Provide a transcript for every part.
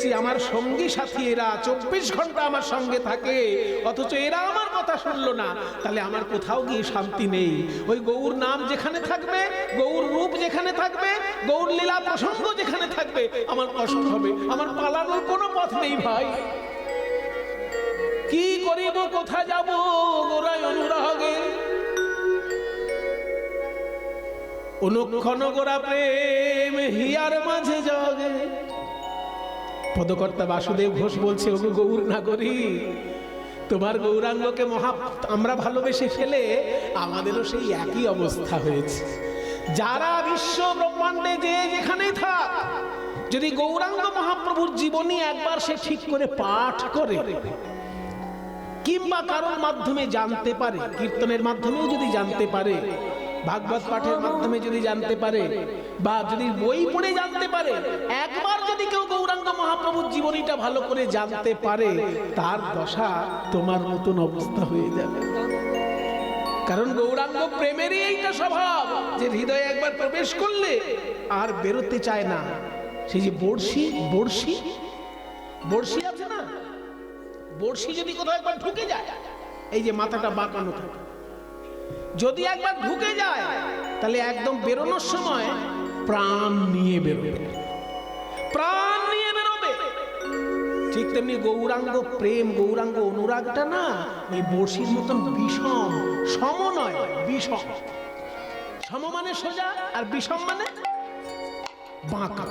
পেয়েছি আমার সঙ্গী সাথী এরা 24 ঘন্টা আমার সঙ্গে থাকে, অথচ এরা আমার কথা শুনলো না, তাহলে আমার কোথাও গিয়ে শান্তি নেই। ওই গৌর নাম যেখানে থাকবে, গৌর রূপ যেখানে থাকবে, গৌর লীলা প্রসঙ্গ যেখানে থাকবে, আমার কষ্ট হবে, আমার পালানোর কোনো পথ নেই ভাই। কি করিব, কোথায় যাব গোরায় অনুরাগে, অনুক্ষণ গোরা প্রেম হিয়ার মাঝে জগে। পদকর্তা বাসুদেব ঘোষ বলছে, ওগো গৌর নাগরী, তোমার গৌরাঙ্গকে আমরা ভালোবেসে ফেলে আমাদেরও সেই একই অবস্থা হয়েছে। যারা বিশ্ব ব্রহ্মাণ্ডে যে যেখানেই থাক, যদি গৌরাঙ্গ মহাপ্রভুর জীবনী একবার সে ঠিক করে পাঠ করে কিংবা কারোর মাধ্যমে জানতে পারে, কীর্তনের মাধ্যমেও যদি জানতে পারে, ভাগবত পাঠের মাধ্যমে যদি জানতে পারে, বা যদি বই পড়ে জানতে পারে, একবার যদি কেউ গৌরাঙ্গ মহাপ্রভুর জীবনীটা ভালো করে জানতে পারে, তার দশা তোমার মতন অবস্থা হয়ে যাবে। কারণ গৌরাঙ্গ প্রেমেরই এইটা স্বভাব যে হৃদয়ে একবার প্রবেশ করলে আর বেরোতে চায় না। সেই যে বড়শি বড়শি বড়শি আছে না, বড়শি যদি কোথাও একবার ঢুকে যায়, এই যে মাথাটা বাঁকানো থাকে, যদি একবার ঢুকে যায় তাহলে একদম বেরোনোর সময় প্রাণ নিয়ে বেরোবে, প্রাণ নিয়ে বেরোবে। ঠিক তেমনি গৌরাঙ্গ প্রেম, গৌরাঙ্গ অনুরাগটা না ওই বড়শির মতন বিষম, সম নয়, বিষম। সম মানে সোজা, আর বিষম মানে বাঁকা,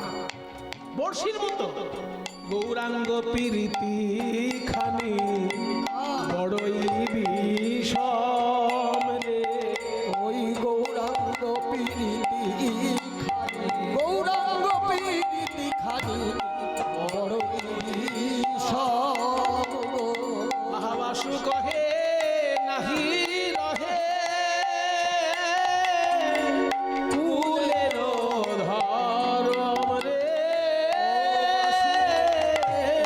বড়শির মতো। গৌরাঙ্গ প্রীতি খানি বড়ই বিষম রে, ওই গৌরাঙ্গ প্রীতি খানি, গৌরাঙ্গ প্রীতি খানি বড়ই বিষম। মহাবাসু কহে নাহি রহে কুলের ধরম রে,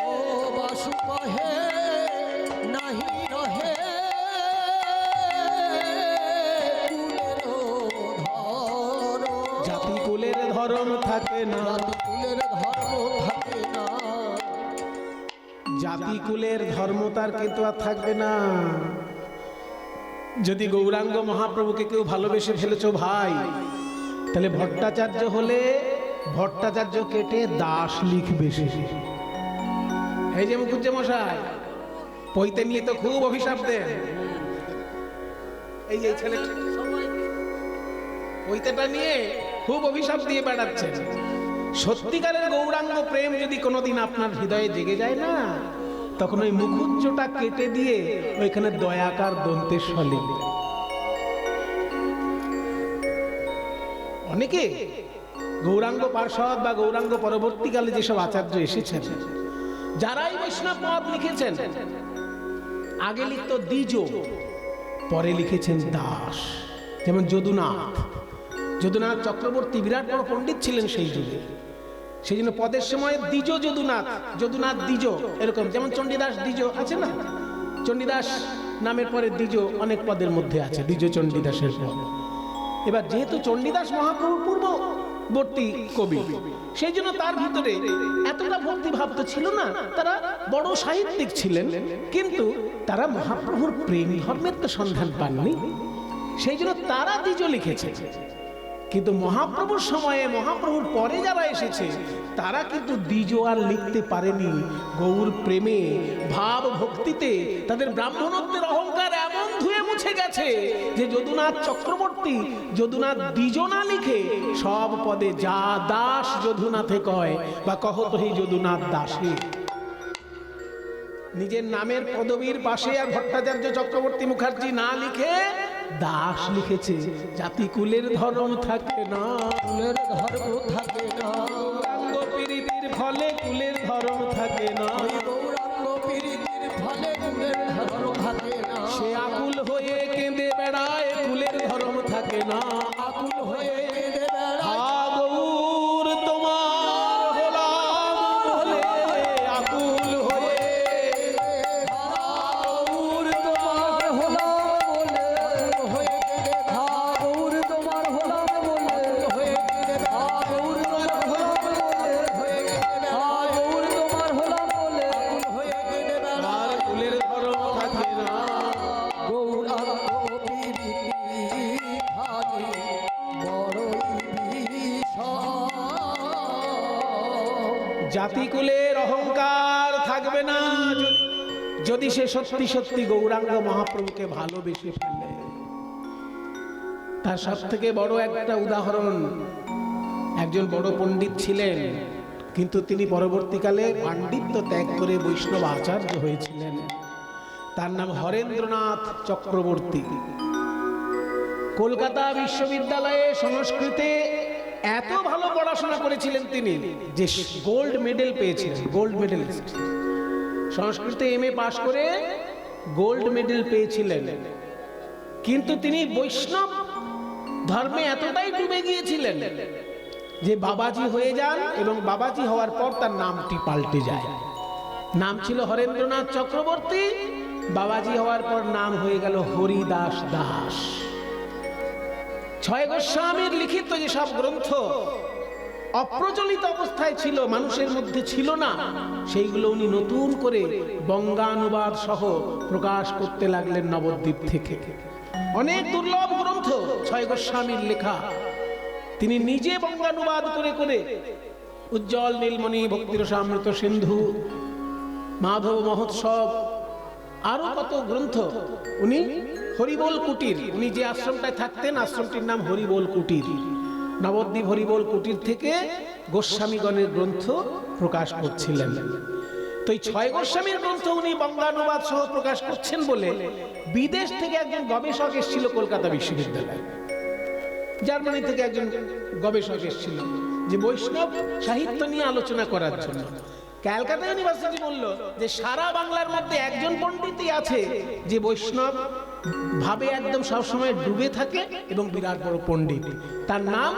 ও বাসু কহে নাহি রহে কুলের ধরম। জাতি কুলের ধরম থাকে না, কুলের ধর্ম থাকে না, জাতি কুলের ধর্ম তার কিন্তু আর থাকবে না। যদি গৌরাঙ্গ মহাপ্রভুকে কেউ ভালোবেসে ফেলেছো ভাই, তাহলে ভট্টাচার্য হলে ভট্টাচার্য কেটে দাস লিখবে সে। এই যে মুখুজ্জে মশাই পৈতে নিয়ে তো খুব অভিশাপ দেন, এই যে ছেলে পৈতেটা নিয়ে খুব অভিশাপ দিয়ে বেড়াচ্ছে। সত্যিকারের গৌরাঙ্গ প্রেম যদি কোনোদিন আপনার হৃদয়ে জেগে যায় না, তখন ওই মুখুজ্জটা কেটে দিয়ে ওইখানে দয়াকার দন্তেশ্বর লিখবে। অনেকে গৌরাঙ্গ পার্ষদ বা গৌরাঙ্গ পরবর্তীকালে যেসব আচার্য এসেছেন, যারাই বৈষ্ণব মত লিখেছেন, আগে লিখত দ্বিজ, পরে লিখেছেন দাস। যেমন যদুনাথ, যদুনাথ চক্রবর্তী বিরাট বড় পণ্ডিত ছিলেন সেই যুগে, সেই জন্য পদের সময় দ্বিজ যদুনাথ, যদুনাথ দ্বিজ, এরকম। যেমন চণ্ডীদাস দ্বিজ আছে না, চণ্ডীদাস নামের পরে দ্বিজ অনেক পদের মধ্যে আছে, দ্বিজ চণ্ডীদাসের পদ। এবার যেহেতু চণ্ডীদাস মহাপ্রভুর পূর্ববর্তী কবি, সেই জন্য তার ভিতরে এতটা ভক্তিভাব তো ছিল না, তারা বড় সাহিত্যিক ছিলেন, কিন্তু তারা মহাপ্রভুর প্রেম ধর্মের তো সন্ধান পাননি, সেই জন্য তারা দ্বিজ লিখেছে। কিন্তু মহাপ্রভুর সময়ে, মহাপ্রভুর পরে যারা এসেছে, তারা কিন্তু দ্বিজ আর লিখতে পারেনি। গৌর প্রেমে, ভাব ভক্তিতে তাদের ব্রাহ্মণত্বের অহংকার এমন ধুয়ে মুছে গেছে যে যদুনাথ চক্রবর্তী যদুনাথ দ্বিজ না লিখে সব পদে যা দাস যদুনাথে কয়, বা কহত হি যদুনাথ দাসে। নিজের নামের পদবীর পাশে আর ভট্টাচার্য চক্রবর্তী মুখার্জি না লিখে দাস লিখেছে। জাতি কুলের ধর্ম থাকে না, কুলের ধর্ম থাকে না, গৌরাঙ্গ প্রীতির ফলে কুলের ধর্ম থাকে না, গৌরাঙ্গ প্রীতির ফলে কুলের ধর্ম থাকে না। সে আকুল হয়ে কেঁদে বেড়ায়, কুলের ধর্ম থাকে না, আকুল হয়ে কেঁদে বেড়ায়। গৌর তোমার হলাম বলে আকুল হয়ে, গৌর তোমার হলাম বলে হয়ে কেঁদে ধা, গৌর তোমার হলাম বলে হয়ে কেঁদে ধা, গৌর তোমার হলাম বলে হয়ে কেঁদে ধা, গৌর তোমার জাতিকুলের অহংকার থাকবে না যদি সে সত্যি সত্যি গৌরাঙ্গ মহাপ্রভুকে ভালোবেসে ফেলে। তার সব থেকে বড় একটা উদাহরণ, একজন বড় পণ্ডিত ছিলেন, কিন্তু তিনি পরবর্তীকালে পাণ্ডিত্য ত্যাগ করে বৈষ্ণব আচার্য হয়েছিলেন। তার নাম হরেন্দ্রনাথ চক্রবর্তী। কলকাতা বিশ্ববিদ্যালয়ে সংস্কৃতে এত ভালো পড়াশোনা করেছিলেন তিনি যে গোল্ড মেডেল পেয়েছিলেন, গোল্ড মেডেলিস্ট। সংস্কৃতে এমএ পাশ করে গোল্ড মেডেল পেয়েছিলেন, কিন্তু তিনি বৈষ্ণব ধর্মে এতটাই ডুবে গিয়েছিলেন যে বাবাজি হয়ে যান, এবং বাবাজি হওয়ার পর তার নামটি পাল্টে যায়। নাম ছিল হরেন্দ্রনাথ চক্রবর্তী, বাবাজি হওয়ার পর নাম হয়ে গেল হরিদাস দাস। ছয় গোস্বামীর লিখিত যে সব গ্রন্থ অপ্রচলিত অবস্থায় ছিল, মানুষের মধ্যে ছিল না, সেইগুলো উনি নতুন করে বঙ্গানুবাদ সহ প্রকাশ করতে লাগলেন নবদ্বীপ থেকে। অনেক দুর্লভ গ্রন্থ ছয় গোস্বামীর লেখা তিনি নিজে বঙ্গানুবাদ করে করে উজ্জ্বল নীলমণি, ভক্তিরসামৃত সিন্ধু, মাধব মহোৎসব, আরো কত গ্রন্থ উনি হরিবোল কুটির, উনি যে আশ্রমটায় থাকতেন আশ্রমটির নাম হরিবোল কুটির, নবদ্বীপ হরিবোল কুটির থেকে গোস্বামীগণের গ্রন্থ প্রকাশ করছিলেন। তো এই ছয় গোস্বামীর গ্রন্থ উনি বঙ্গানুবাদ সহ প্রকাশ করছেন বলে বিদেশ থেকে একজন গবেষক এসেছিল কলকাতা বিশ্ববিদ্যালয়ে, জার্মানি থেকে একজন গবেষক এসেছিল যে বৈষ্ণব সাহিত্য নিয়ে আলোচনা করার জন্য। ক্যালকাটা ইউনিভার্সিটি বলল যে সারা বাংলার মধ্যে একজন পণ্ডিতই আছে যে বৈষ্ণব ভাবে একদম সবসময় ডুবে থাকে এবং বিরাট বড় পণ্ডিত, তার নাম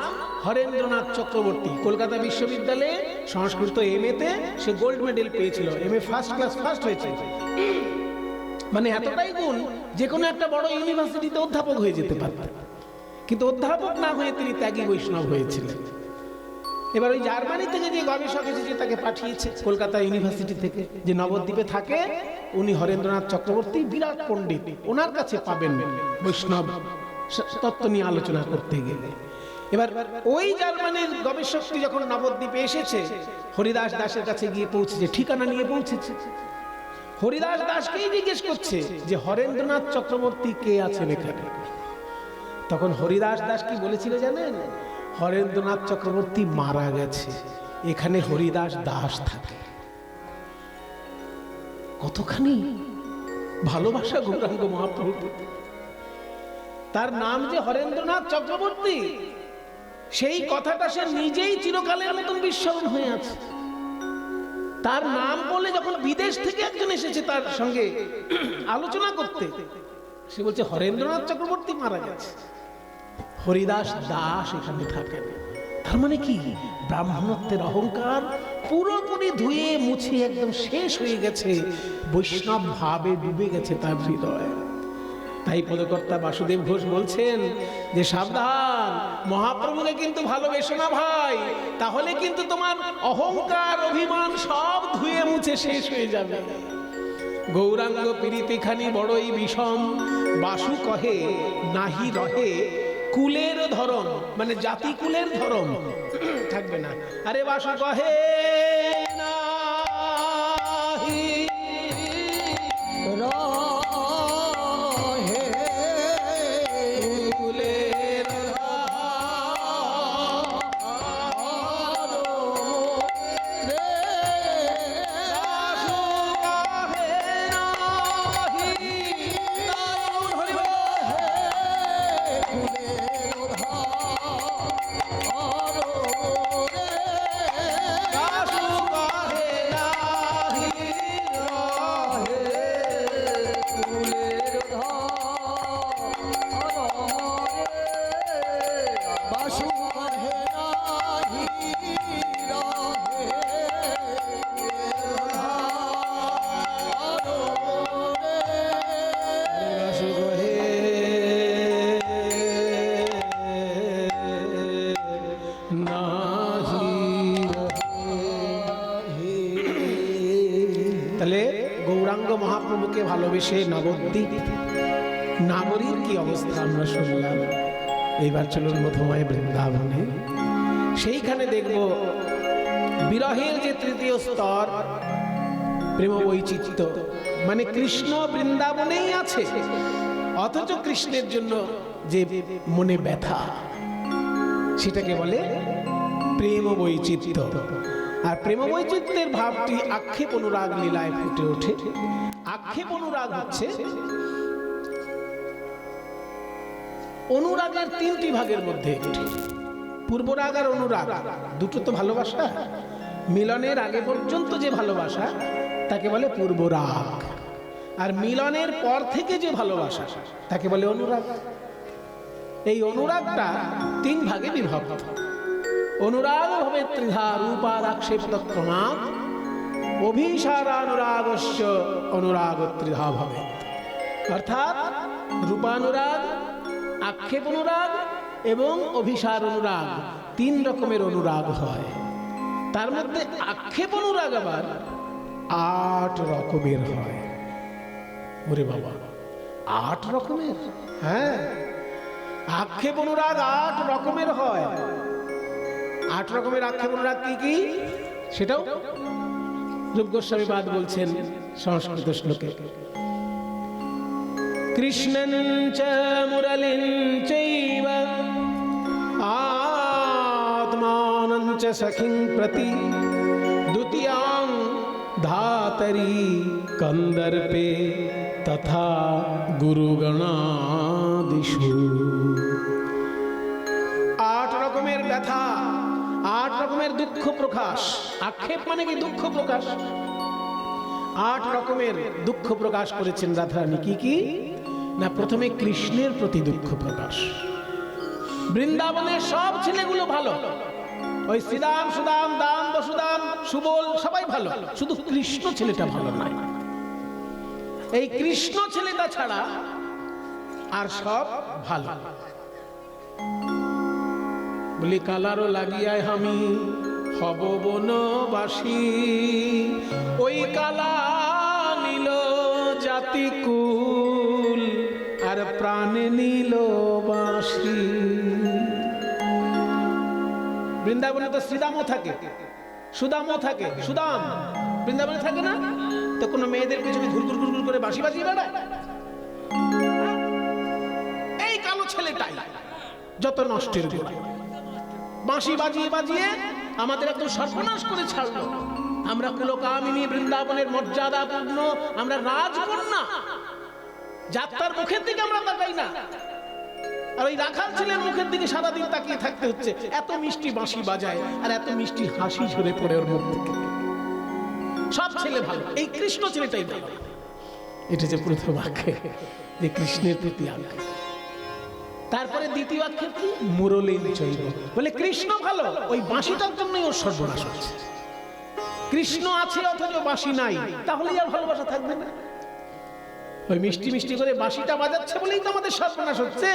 হরেন্দ্রনাথ চক্রবর্তী। কলকাতা বিশ্ববিদ্যালয়ে সংস্কৃত এমএতে সে গোল্ড মেডেল পেয়েছিল, এমএ ফার্স্ট ক্লাস ফার্স্ট হয়েছে। মানে এতটাই গুণ যে কোনো একটা বড় ইউনিভার্সিটিতে অধ্যাপক হয়ে যেতে পারতেন, কিন্তু অধ্যাপক না হয়ে তিনি ত্যাগী বৈষ্ণব হয়েছিলেন। এবার ওই জার্মানি থেকে যে গবেষক এসেছে তাকে পাঠিয়েছে কলকাতা ইউনিভার্সিটি থেকে, যে নবদ্বীপে থাকে উনি হরেন্দ্রনাথ চক্রবর্তী, বিরাট পণ্ডিত, ওনার কাছে পাবেন বৈষ্ণব তত্ত্ব নিয়ে আলোচনা করতে গেলে। এবার ওই জার্মানির গবেষকটি যখন নবদ্বীপে এসেছে, হরিদাস দাসের কাছে গিয়ে পৌঁছেছে, ঠিকানা নিয়ে পৌঁছেছে। হরিদাস দাসকেই জিজ্ঞেস করছে যে হরেন্দ্রনাথ চক্রবর্তী কে আছেন এখানে। তখন হরিদাস দাস কি বলেছিল জানেন? হরেন্দ্রনাথ চক্রবর্তী মারা গেছে, এখানে হরিদাস দাস থাকে। কতখানি ভালোবাসা গৌরাঙ্গ মহাপ্রভু! তার নাম যে হরেন্দ্রনাথ চক্রবর্তী, সেই কথাটা সে নিজেই চিরকালের মতন বিস্মরণ হয়ে আছে। তার নাম বলে যখন বিদেশ থেকে একজন এসেছে তার সঙ্গে আলোচনা করতে, সে বলছে হরেন্দ্রনাথ চক্রবর্তী মারা গেছে, হরিদাস দাস এখানে থাকেন। তার মানে কি? ব্রাহ্মণত্বের অহংকার পুরোপুরি ধুয়ে মুছে একদম শেষ হয়ে গেছে, বৈষ্ণব ভাবে ডুবে গেছে তার হৃদয়। তাই পদকর্তা বাসুদেব ঘোষ বলছেন যে সাবধান, মহাপ্রভুকে কিন্তু ভালোবেসো না ভাই, তাহলে কিন্তু তোমার অহংকার অভিমান সব ধুয়ে মুছে শেষ হয়ে যাবে। গৌরাঙ্গ প্রীতিখানি বড়ই বিষম, বাসু কহে নাহি রহে কুলের ধরম, মানে জাতি কুলের ধরম থাকবে না। আরে বাসু কহে নাহি রহে কুলের মহাপ্রভুকে ভালোবেসে নবদ্বীপ নাগরীর কি অবস্থা আমরা শুনলাম। এইবার চলুন মধুময় বৃন্দাবনে, সেইখানে দেখব বিরহের যে তৃতীয় স্তর প্রেম বৈচিত্র্য, মানে কৃষ্ণ বৃন্দাবনেই আছে অথচ কৃষ্ণের জন্য যে মনে ব্যথা, সেটাকে বলে প্রেম বৈচিত্র্য। আর প্রেম বৈচিত্র্যের ভাবটি আক্ষেপ অনুরাগ লীলায় ফুটে ওঠে। আক্ষেপ অনুরাগ হচ্ছে অনুরাগের তিনটি ভাগের মধ্যে একটি। পূর্বরাগ আর অনুরাগ দুটো তো ভালোবাসা, মিলনের আগে পর্যন্ত যে ভালোবাসা তাকে বলে পূর্বরাগ, আর মিলনের পর থেকে যে ভালোবাসা তাকে বলে অনুরাগ। এই অনুরাগটা তিন ভাগে বিভক্ত। অনুরাগ ভবে ত্রিধা রূপাদাক্ষেপত ক্রমাৎ অভিসারানুরাগস্য অনুরাগ ত্রিধা ভবে। অর্থাৎ রূপানুরাগ, আক্ষেপ অনুরাগ এবং অভিসার অনুরাগ, তিন রকমের অনুরাগ হয়। তার মধ্যে আক্ষেপ অনুরাগ আবার 8 রকমের হয়। ওরে বাবা, 8 রকমের? হ্যাঁ, আক্ষেপ অনুরাগ 8 রকমের হয়। 8 রকমের আক্ষেপ অনুরাগ কি কি সেটাও রূপ গোস্বামী পাদ বলছেন সংস্কৃত শ্লোকে। কৃষ্ণং চ মুরলিং চৈব আত্মানং চ সখিং প্রতি দ্বিতীয়াং ধাতরি কন্দর্পে তথা গুরুগণাদিষু। 8 রকমের ব্যথা, 8 রকমের দুঃখ প্রকাশ। আক্ষেপ মানে কি? দুঃখ প্রকাশ। 8 রকমের দুঃখ প্রকাশ করেছেন রাধারানী। কি কি না, প্রথমে কৃষ্ণের প্রতি দুঃখ প্রকাশ। বৃন্দাবনের সব ছেলেগুলো ভালো, ওই শ্রীদাম, সুদাম, দাম, বসুদাম, সুবল সবাই ভালো, শুধু কৃষ্ণ ছেলেটা ভালো নয়। এই কৃষ্ণ ছেলেটা ছাড়া আর সব ভালো। বলি কালারও লাগিয়ায় আমি হব বনবাসী, ওই কালা নীল জাতি কুল আর প্রাণে নীল বাসী। বৃন্দাবনে তো শ্রীদামও থাকে, সুদামও থাকে। সুদাম বৃন্দাবনে থাকে না? তো কোনো মেয়েদের পিছনে ঘুরঘুর ঘুরঘুর করে বাঁশি বাজিয়ে বেড়ায়। এই কালো ছেলেটাই যত নষ্টের গোড়া। বাঁশি বাজিয়ে বাজিয়ে আমাদের একদম সর্বনাশ করে ছাড়লো। আমরা কুলকামিনী, বৃন্দাবনের মর্যাদাপূর্ণ আমরা রাজকন্যা, যাত্রার মুখের দিকে আমরা তাকাই না। আর ওই রাখাল ছেলের মুখের দিকে সারাদিন তাকিয়ে থাকতে হচ্ছে। এত মিষ্টি বাঁশি বাজায় আর এত মিষ্টি হাসি ঝরে পড়ে ওর মুখ থেকে। সব ছেলে ভালো, এই কৃষ্ণ ছেলেটাই ভালো। এটা যে প্রথম আক্ষেপ, যে কৃষ্ণের প্রতি আক্ষেপ। তারপরে দ্বিতীয় আক্ষেপ কি? মুরলীন চৈব, বলে কৃষ্ণ ভালো, ওই বাঁশিটার জন্যই ওর সর্বনাশ হচ্ছে। কৃষ্ণ আছে অথচ বাঁশি নাই, তাহলে আর ভালোবাসা থাকবে না। ওই মিষ্টি মিষ্টি করে বাঁশিটা বাজাচ্ছে বলেই তো আমাদের সর্বনাশ হচ্ছে।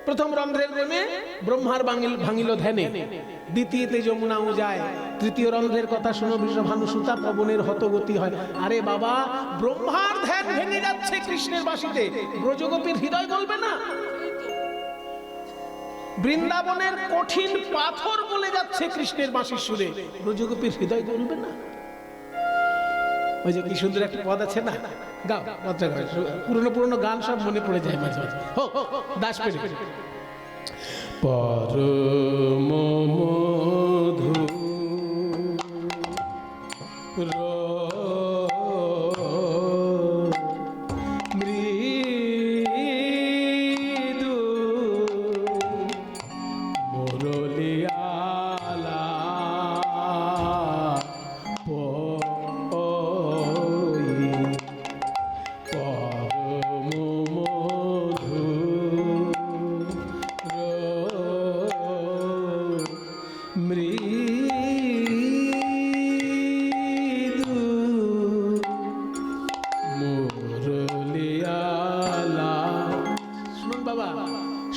প্রথম রন্ধ্রের প্রেমে ব্রহ্মার ভাঙিল ধ্যানে, দ্বিতীয়তে যমুনাও যায়, তৃতীয় রন্ধ্রের কথা শুনো বৃষভানুসুতা পবনের হতগতি হয়। আরে বাবা, ব্রহ্মার ধ্যান ভেঙে যাচ্ছে কৃষ্ণের বাঁশিতে, ব্রজগোপীর হৃদয় বলবে না? বৃন্দাবনের কঠিন পাথর বলে যাচ্ছে কৃষ্ণের বাঁশির সুরে, ব্রজগোপীর হৃদয় বলবে না? ওই যে কি সুন্দর একটা পদ আছে না, গাও পুরনো পুরনো গান সব মনে পড়ে যায় মাঝে মাঝে। দাস পেরে পরম মধু মৃদু মুরলিয়ালা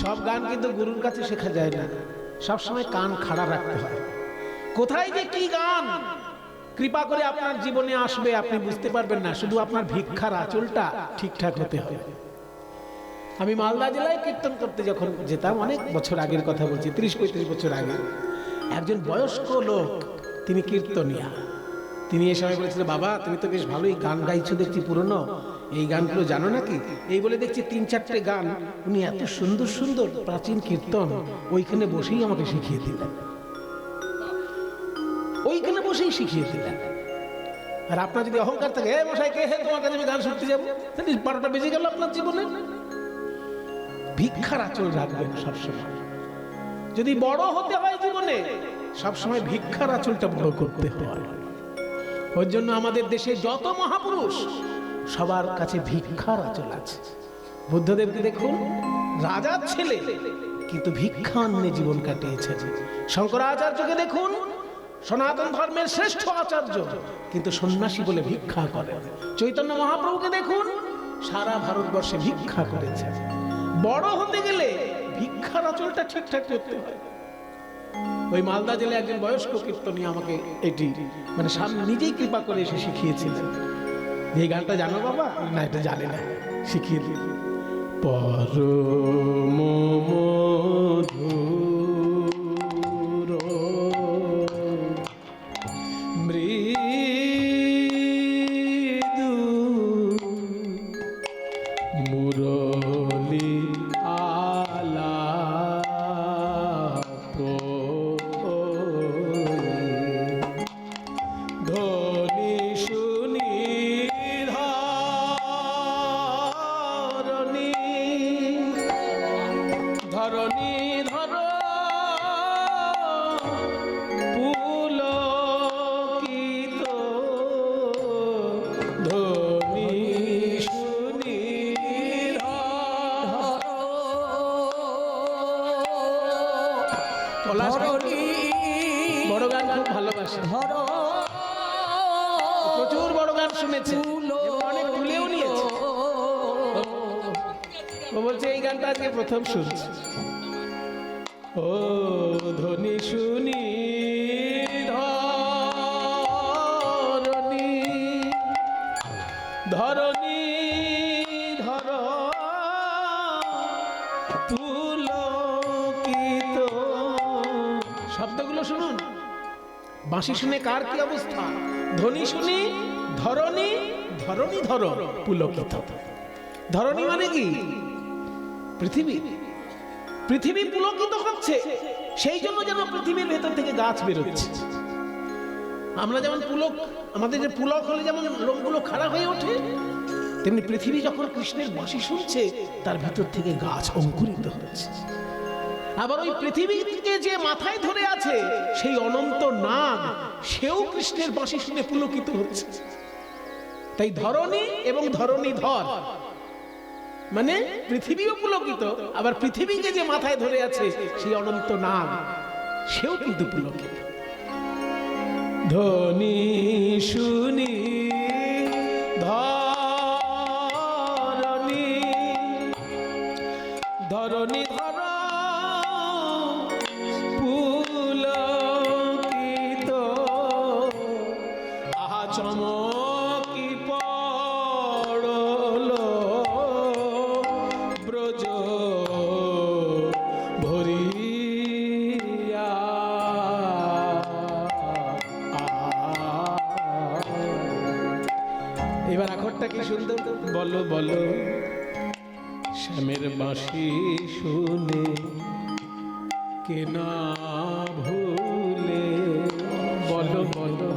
সব গান কিন্তু গুরুর কাছে শেখা যায় না, সবসময় কান খাড়া রাখতে হয়। কোথায় যে কি গান কৃপা করে আপনার জীবনে আসবে আপনি বুঝতে পারবেন না, শুধু আপনার ভিক্ষার আঁচলটা ঠিকঠাক হতে হবে। আমি মালদা জেলায় কীর্তন করতে যখন যেতাম, অনেক বছর আগের কথা বলছি, 30-35 বছর আগে, একজন বয়স্ক লোক তিনি কীর্তনিয়া। তিনি এ সময় বলেছিলেন, বাবা তুমি তো বেশ ভালোই গান গাইছো দেখছি পুরনো, এই গানগুলো জানো নাকি? এই বলে দেখছি 3-4টে গান উনি এত সুন্দর সুন্দর প্রাচীন কীর্তন ওইখানে বসেই আমাকে শিখিয়ে দিলেন, ওইখানে বসেই শিখিয়ে দিলেন। আর আপনার যদি অহংকার থাকে, হে মশাই কে হে তোমার কাছে আমি গান শুনতে যাবো, 12টা বেজে গেল আপনার জীবনে। ভিক্ষার আচল রাখবেন সবসময়। যদি বড় হতে হয় জীবনে, সবসময় ভিক্ষার আচলটা বড় করতে হয়। ওর জন্য আমাদের দেশে যত মহাপুরুষ সবার কাছে ভিক্ষার আচল আছে। বুদ্ধদেবকে দেখুন, রাজার ছেলে কিন্তু ভিক্ষা অন্নে জীবন কাটিয়েছেন। শঙ্করাচার্যকে দেখুন, সনাতন ধর্মের শ্রেষ্ঠ আচার্য কিন্তু সন্ন্যাসী বলে ভিক্ষা করেন। চৈতন্য মহাপ্রভুকে দেখুন, সারা ভারতবর্ষে ভিক্ষা করেছেন। বড় হতে গেলে ভিক্ষার আচলটা ঠিকঠাক করতে হয়। ওই মালদা জেলে একজন বয়স্ক কীর্তনী আমাকে এটি মানে সামনে নিজেই কৃপা করে এসে শিখিয়েছিলেন। এই গানটা জানো বাবা? না, এটা জানি না, শিখিয়ে দিই। পরম মধুর মৃদু মুরলি আলাপ ধ্বনি শুনি ধরণী ধরণী ধর পুলকিত ধ্বনি শুনি পলাশ বড় গান খুব ভালোবাসে, প্রচুর বড় গান শুনেছে, অনেক তুলেও নিয়েছে। ও বলছে এই গানটা আজকে প্রথম শুনছি। ও ধ্বনি শুনি ধরণী ধরণী ধর পুলকিত। শব্দগুলো শুনুন, বাঁশি শুনে কার কি অবস্থা? ধ্বনি শুনি ধরণী ধরণী ধর পুলকিত। ধরণী মানে কি? পৃথিবী। পৃথিবী পুলকিত হচ্ছে, সেই জন্য যেন পৃথিবীর ভেতর থেকে গাছ বেরোচ্ছে। আমরা যেমন পুলক, আমাদের যে পুলক হলে যেমন লোমগুলো খাড়া হয়ে ওঠে, তেমনি পৃথিবী যখন কৃষ্ণের বাঁশি শুনছে তার ভেতর থেকে গাছ অঙ্কুরিত হচ্ছে। আবার ওই পৃথিবীকে যে মাথায় ধরে আছে সেই অনন্ত নাগ, সেও কৃষ্ণের বাঁশি শুনে পুলকিত হচ্ছে। তাই ধরণী এবং ধরণী ধর মানে পৃথিবীও পুলকিত, আবার পৃথিবীকে যে মাথায় ধরে আছে সেই অনন্ত নাগ, সেও কিন্তু পুলকিত। ধ্বনি শুনি ধরণী ধরণী ধর পুলকিত। আহা চমকি পড়ল ব্রজ ভরিয়া। এবার আখরটা কি সুন্দর, বলো বলো। শ্যামের বাঁশি শুনে কে না ভুলে, বলো বলো।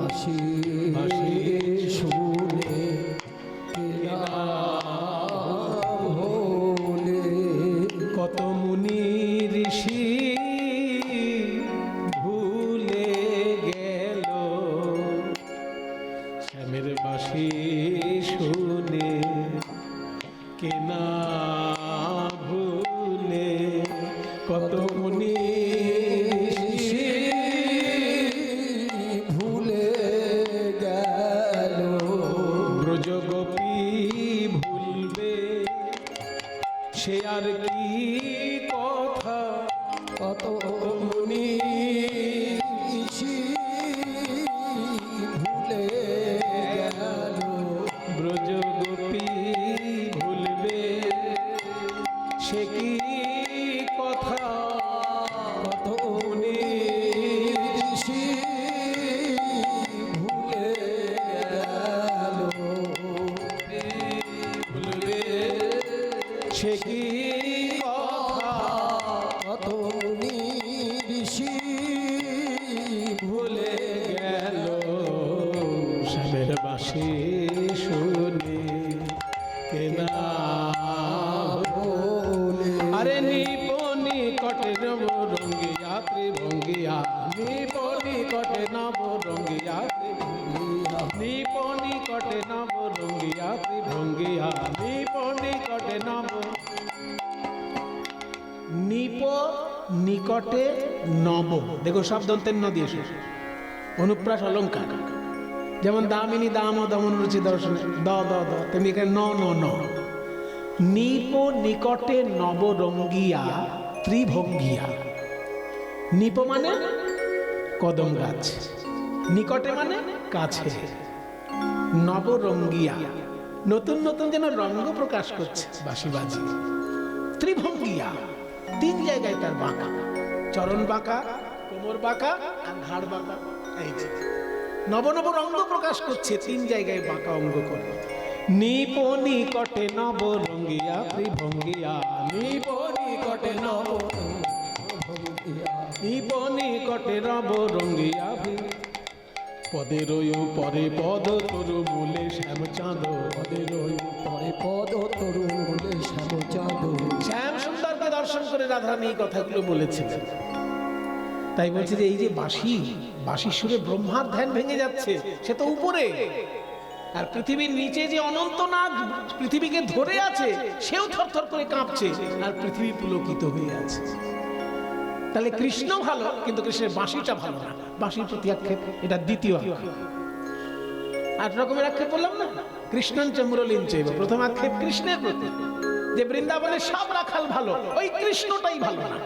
বাঁশি শুনে কে না ভুলে, কত মুনি ঋষি ভুলে গেল। শ্যামের বাঁশি শুনে কে না ভুলে, কত মুনি ঋষি ভুলে গেল। ব্রজগোপী ভুলবে সে আর কি কথা, কত মুনি ঋষি ভুলে গেল। ব্রজগোপী ভুলবে সে কি কথা, কত মুনি ঋষি সে কি কথা কত মুনি ঋষি ভুলে গেল শ্যামের বাঁশি শুনে কেনা বলে আরে নিপনি কটে নব রঙ্গিয়া ত্রিভঙ্গিয়া নিপনি কটে নব রঙ্গিয়া নিপনি কটে নব রঙ্গিয়া ত্রিভঙ্গিয়া নিপনি কটে নব নিপ নিকটে নব দেখো সব দন্তের ন দিয়ে শেষ অনুপ্রাস অলঙ্কার যেমন দামিনী দাম ও দমন রুচি দর্শনে দ দ দ তেমনি এখানে ন ন ন নিপ নিকটে নবরঙ্গিয়া ত্রিভঙ্গিয়া নিপ মানে কদম গাছ নিকটে মানে কাছে নবরঙ্গিয়া নতুন নতুন যেন রঙ্গ প্রকাশ করছে বাঁশি বাজি ত্রিভঙ্গিয়া তিন জায়গায় তার বাঁকা চরণ বাঁকা কোমর বাঁকা আর ঘাড় বাঁকা এই যে নব নব রঙ্গ প্রকাশ করছে তিন জায়গায় বাঁকা অঙ্গ করে নিপ নিকটে নব রঙ্গিয়া ত্রিভঙ্গিয়া নিপ নিকটে নব নিপ নিকটে নব রঙ্গিয়া পদে রয়ু পরে পদ তরু মূলে শ্যাম চাঁদ পদে রয়ু পরে পদ তরুণ বলে শ্যামচাঁদ শ্যাম সুন্দরকে দর্শন করে রাধারানী এই কথাগুলো বলেছিলেন তাই বলছে যে এই যে বাঁশির সুরে ব্রহ্মার ধ্যান ভেঙে যাচ্ছে সে তো উপরে আর পৃথিবীর নিচে যে অনন্ত নাগ পৃথিবীকে ধরে আছে সেও থরথর করে কাঁপছে আর পৃথিবী পুলকিত হয়ে আছে তাহলে কৃষ্ণ ভালো কিন্তু কৃষ্ণের বাঁশিটা ভালো না বাঁশির প্রতি আক্ষেপ এটা দ্বিতীয় আক্ষেপ 8 রকমের আক্ষেপ বললাম না কৃষ্ণঞ্চ মুরলীঞ্চ প্রথম আক্ষেপ কৃষ্ণের প্রতি যে বৃন্দাবনের সব রাখাল ভালো ওই কৃষ্ণটাই ভালো না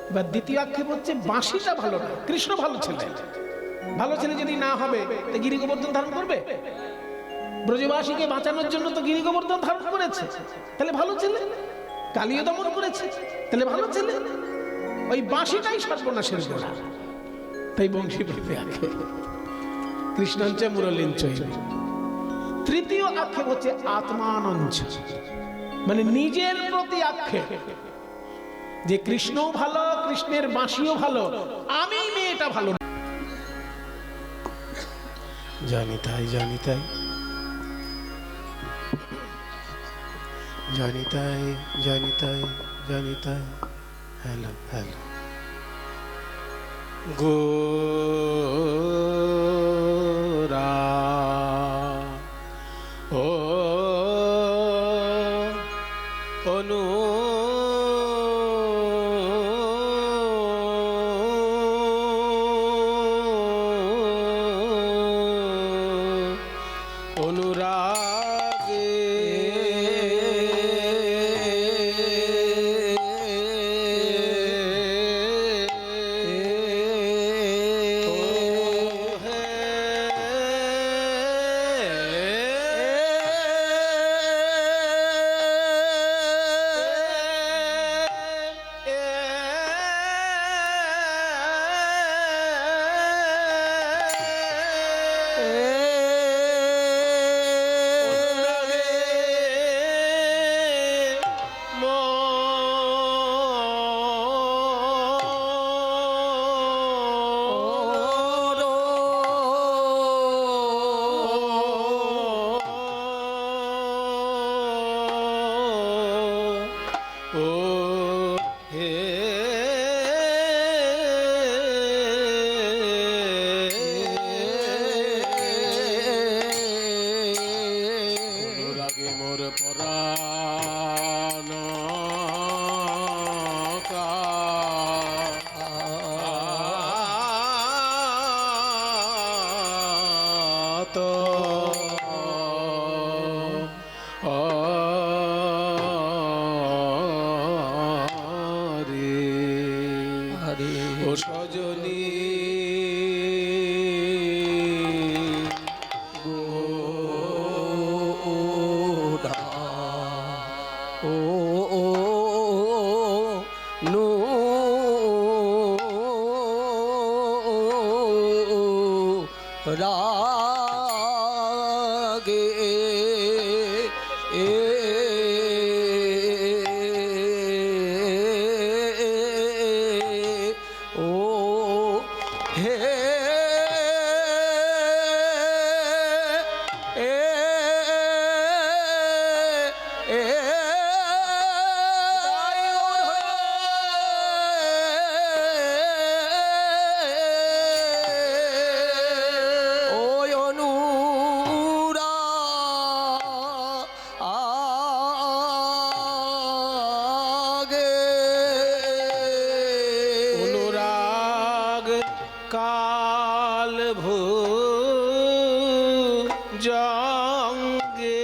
এবার দ্বিতীয় আক্ষেপ হচ্ছে বাঁশিটা ভালো না কৃষ্ণ ভালো ছেলে যদি না হবে তো গিরি গোবর্ধন ধারণ করবে ব্রজবাসীকে বাঁচানোর জন্য তো গিরি গোবর্ধন ধারণ করেছে তাহলে ভালো ছেলে কালিও দমন করেছে তাহলে ভালো ছেলে ওই বাঁশিটাই সর্বনাশের গোড়া তাই বংশী প্রতি আক্ষেপ কৃষ্ণঞ্চ মুরলীঞ্চ তৃতীয় আক্ষেপ হচ্ছে আত্মানঞ্চ মানে নিজের প্রতি আক্ষেপ যে কৃষ্ণও ভালো কৃষ্ণের বাঁশিও ভালো আমি মেয়েটা ভালো জানি তাই জানি তাই জানি তাই জানি তাই জানি তাই হ্যালো হ্যালো গোরা ও অনু অনুরাগে ও সজনী রাগে ভুজঙ্গে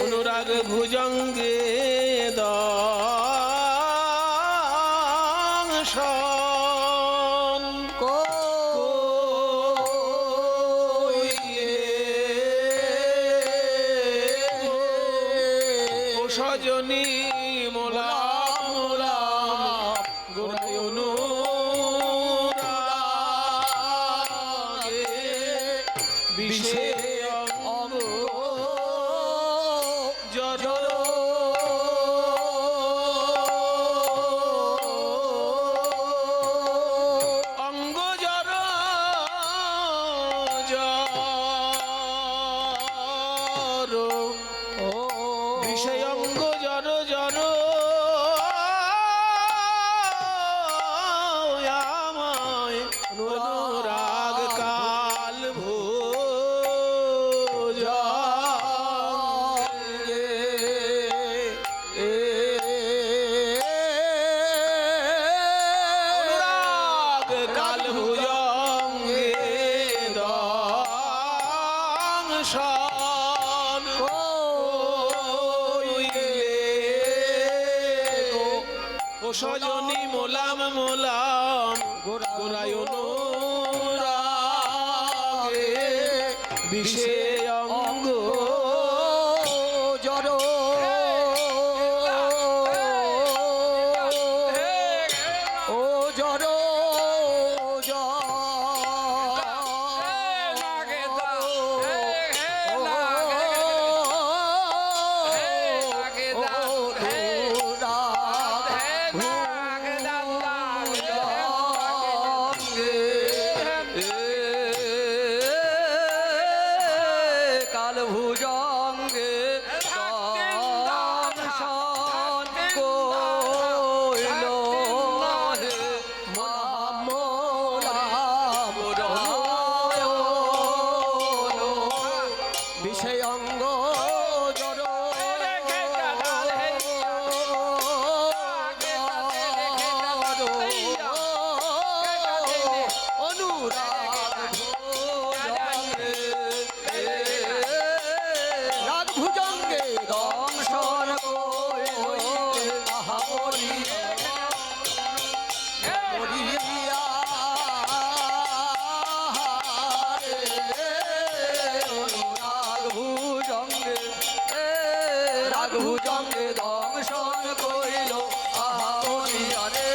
অনুরাগ ভুজঙ্গে দংশন সজনী মোলাম মোলাম গোড়ায় অনুরাগে বিষে অঙ্গ জড় অঙ্গ জড় জড় বিষয় অঙ্গ জড় জড় আমায় অনুরাগ কাল ভোজঙ্গে অনুরাগ কাল ভোজঙ্গে দংশন ও সজনী মোলাম মোলাম গোড়ায় অনুরাগে বিষে অঙ্গ জড় ও জড় কাল ভুজঙ্গে দংশন কইল বিষয় অঙ্গ জড় অনুরাগ রাগ ভুজঙ্গে দংশন রাগ ভুজঙ্গে দংশন কইল আহা মরিয়া রে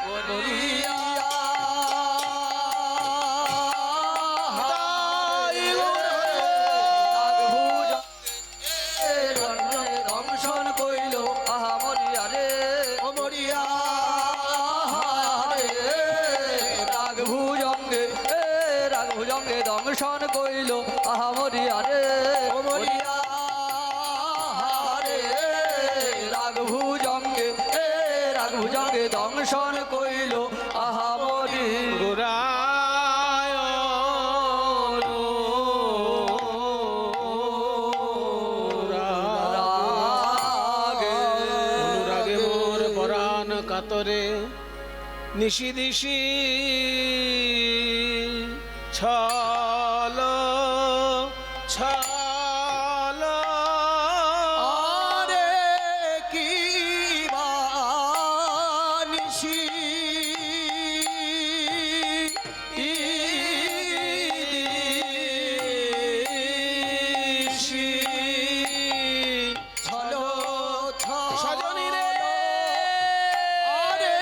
মরিয়া দংশন কইল আহা মরিয়া রে অমরিয়া রাগ ভুজঙ্গে দংশন কইল আহা মরিয়া রে অমরিয়া রাগ ভুজঙ্গে দংশন কইল আহা মরি গোড়ায় অনুরাগে মোর পরাণ কাতরে নিশি দিশি ছল ছল আরে কি বানিশি ছলো সজনী রে আরে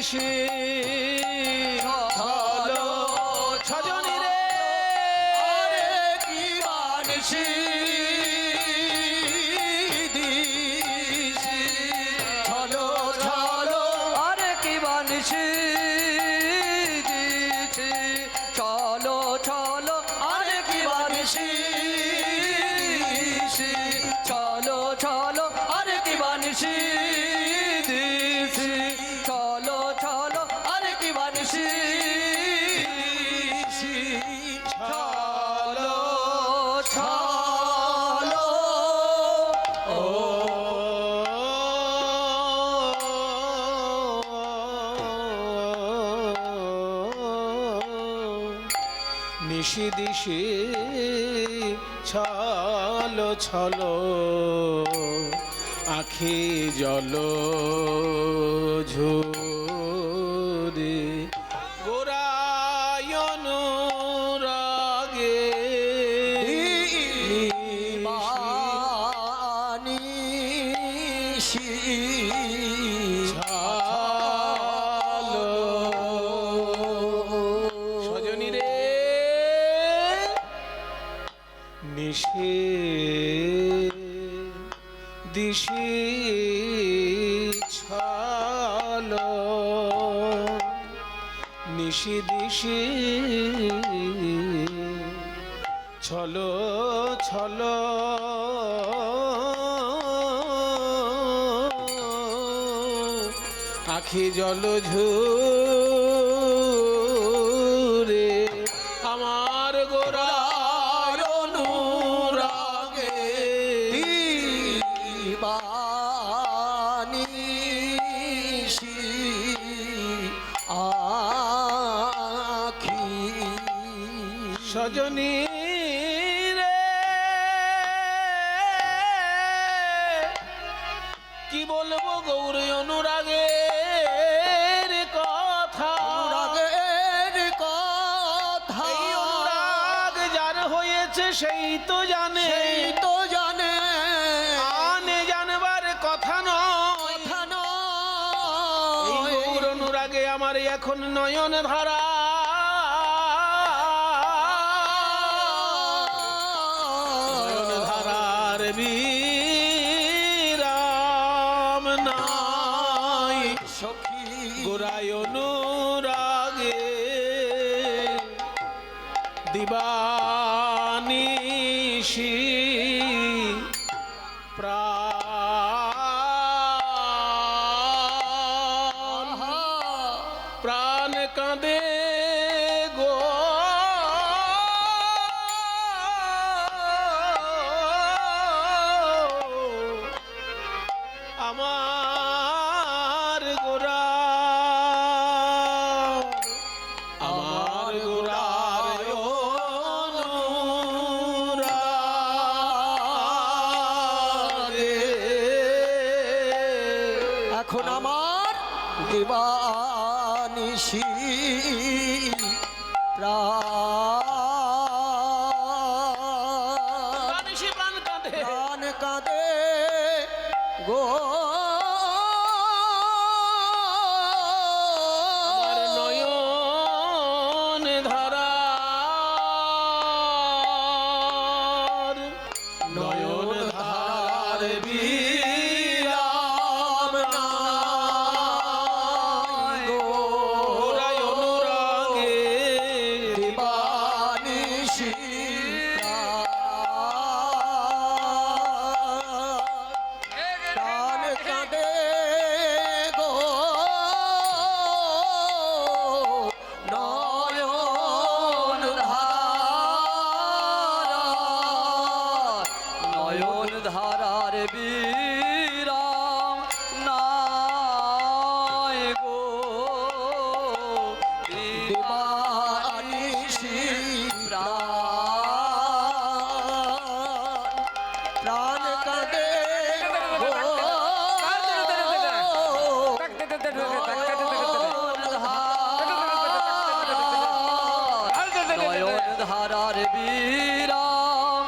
সে ছলো সজনী রে আরে কি বানিশি দিশি ছলো ছলো আরে কি বানিশি দিশি ছলো ছলো আরে কি বানিশি দিশি ছলো ছলো আরে কি বানিশি দিশি ছলো ছলো আরে কি বানিশি নিশি দিশি ছল ছল আখি জল ঝরে গোরায়ন রাগে নিশি ছালো সজনী রে নিশি দিশি ছালো নিশি দিশি ছলো ছলো আখি জল ঝরে আমার গোরার অনুরাগে নিশি আখি সজনী রে কি বলবো গৌর অনুরাগের কথা অনুরাগের কথা এই অনুরাগ যার হয়েছে সেই তো জানে সেই তো জানে আনে জানবার কথা নয় কথা এই নয় গৌর অনুরাগে আমার এখন নয়ন ধারা নয়ন ধারার বিরাম নাই সখী গোরায় অনুরাগে দিবানিশি প্রাণ প্রাণ কাঁদে গো আমার গোরা আমার গোরার অনুরাগে এখন আমার দিবানিশি বানিশি প্রাণ কাঁদে প্রাণ কাঁদে গো আমার নয়ন ধারার নয়ন ধারার বিরাম নাই গো গোরায় অনুরাগে দিবানিশি প্রাণ কাঁদে গো নয়ন ধারার বিরাম নাই গো দিবানিশি প্রাণ কাঁদে গো নয়ন ধারার বিরাম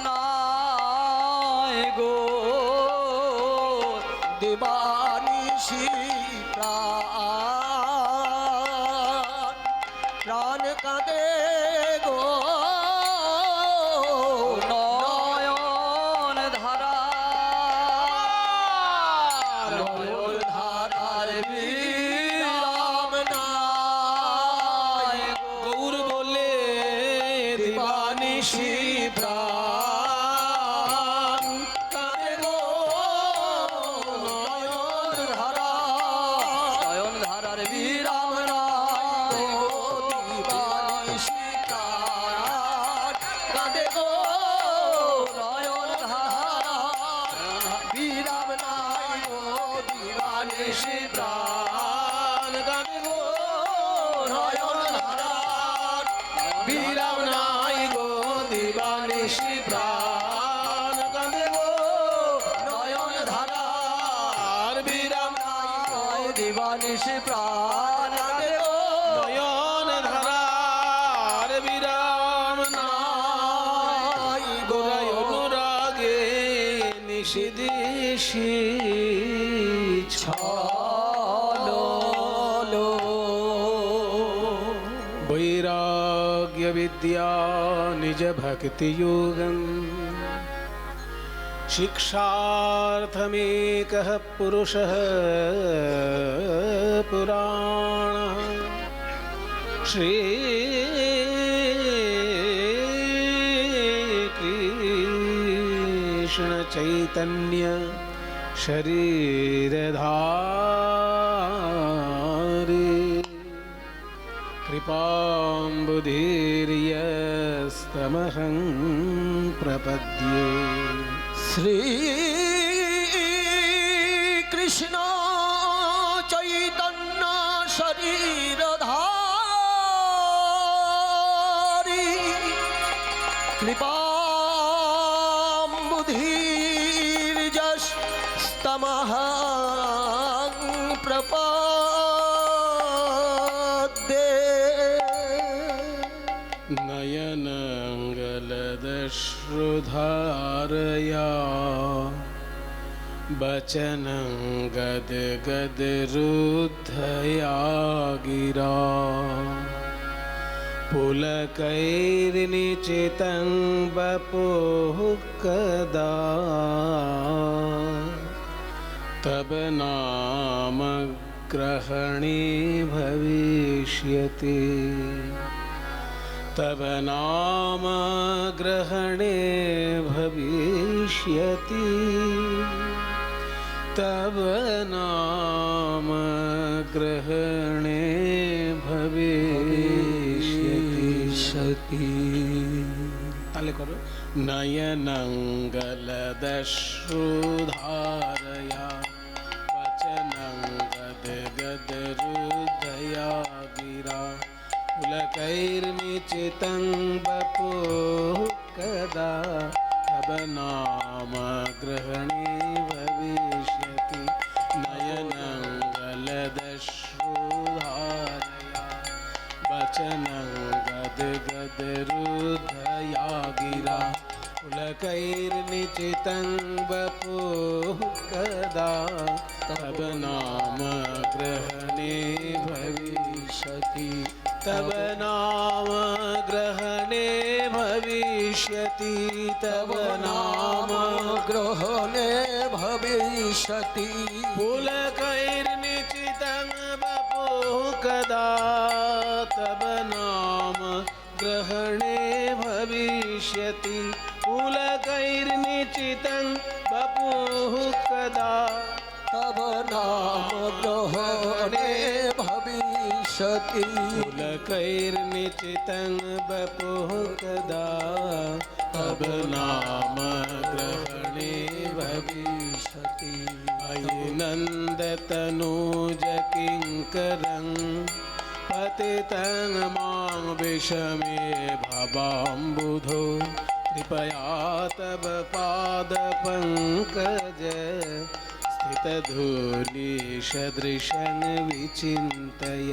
নাই গো দিবানিশি প্রাণ কাঁদে গো নয়ন ধারার বিরাম নাই গৌর বলে দিবানিশি প্রাণ কাঁদে গো নয়ন ধারার বিরাম নাই গো দিবানিশি প্রাণ কাঁদে গো নয়ন ধারার বিরাম নাই গো দিবানিশি প্রাণ কাঁদে গো নয়ন ধারার বিরাম নিশি প্রাণ কাঁদে গো নয়ন ধারার বিরাম নাই দিবানিশি প্রাণ কাঁদে গো নয়ন ধারার বিরাম নাই গোরায় অনুরাগে নিষিদিশি ছলো वैराग्य विद्या निज भक्ति योगम शिक्षार्थमेकः पुरुषः पुराणः श्री कृष्ण चैतन्य शरीरधारी कृपाम्बुधीर्यस्तमहं प्रपद्ये श्री कृष्ण चैतन्य शरीरधारी कृपाम्बुधीर्यस्तमहं प्रपद्ये नयनङ्गलदश्रुधारया वचनं गद्गदरुद्धया गिरा पुलकैर्निचितं वपुः कदा तब नाम ग्रहणे भविष्यति तब नाम ग्रहणे भविष्यति तब नाम ग्रहणे भविष्यति ताले करो नयनङ्गलदश्रुधारया वचनं गद्गदरुद्धया गिरा पुलकैर्निचितं वपुः कदा तब नाम ग्रहणे भविष्यति नयनङ्गलदश्रुधारया वचनं गद्गदरुद्धया गिरा पुलकैर्निचितं वपुः कदा तब नाम ग्रहणे भविष्यति तब नाम ग्रहणे भविष्यति तब नाम ग्रहणे भविष्यति पुलकैर्निचितं वपुः कदा तब नाम ग्रहणे भविष्यति पुलकैर्निचितं वपुः कदा तब नाम ग्रहणे भविष्यति पुलकैर्निचितं वपुः कदा तब नाम ग्रहणे भविष्यति अयि नन्दतनूज किङ्करं पतितं मां विषमे भवाम्बुधो कृपया तव पादपङ्कज स्थितधूलिसदृशं विचिन्तय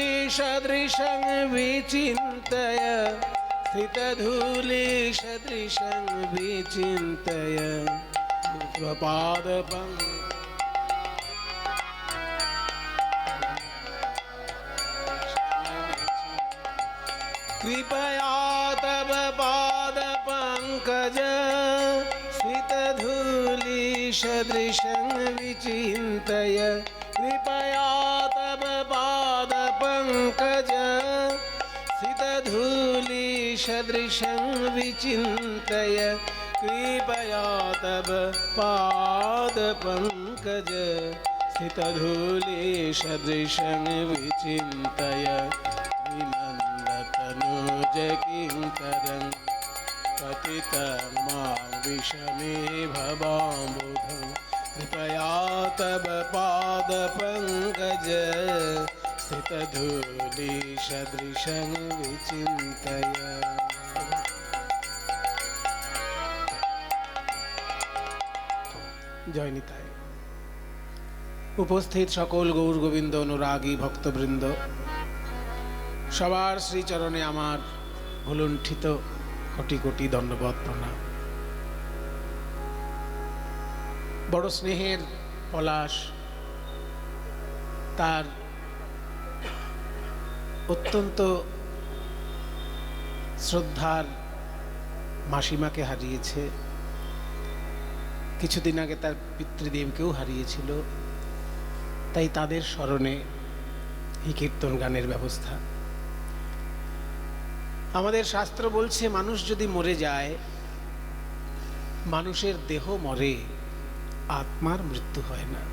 स्थितधूलिसदृशं विचिन्तय स्थितधूलिसदृशं विचिन्तय स्वपादपङ्कज कृपया तव पादपङ्कज स्थितधूलिसदृशं विचिन्तय कृपया तव पादपङ्कज स्थितधूलिसदृशं विचिन्तय कृपया तव पादपङ्कज स्थितधूलिसदृशं विचिन्तय विनन्दतनूज किङ्करं पतितं मां विषमे भवाम्बुधौ कृपया तव पादपङ्कज धूलि सदृशं विचिन्तय। জয় নিতাই। উপস্থিত সকল গৌর গোবিন্দ অনুরাগী ভক্তবৃন্দ, সবার শ্রীচরণে আমার ভুলুণ্ঠিত কোটি কোটি দণ্ডবৎ প্রণাম। বড় স্নেহের পলাশ তার অত্যন্ত শ্রদ্ধার মাসিমাকে হারিয়েছে, কিছুদিন আগে তার পিতৃদেবকেও হারিয়েছিল। তাই তাদের স্মরণে এই কীর্তন গানের ব্যবস্থা। আমাদের শাস্ত্র বলছে, মানুষ যদি মরে যায়, মানুষের দেহ মরে, আত্মার মৃত্যু হয় না।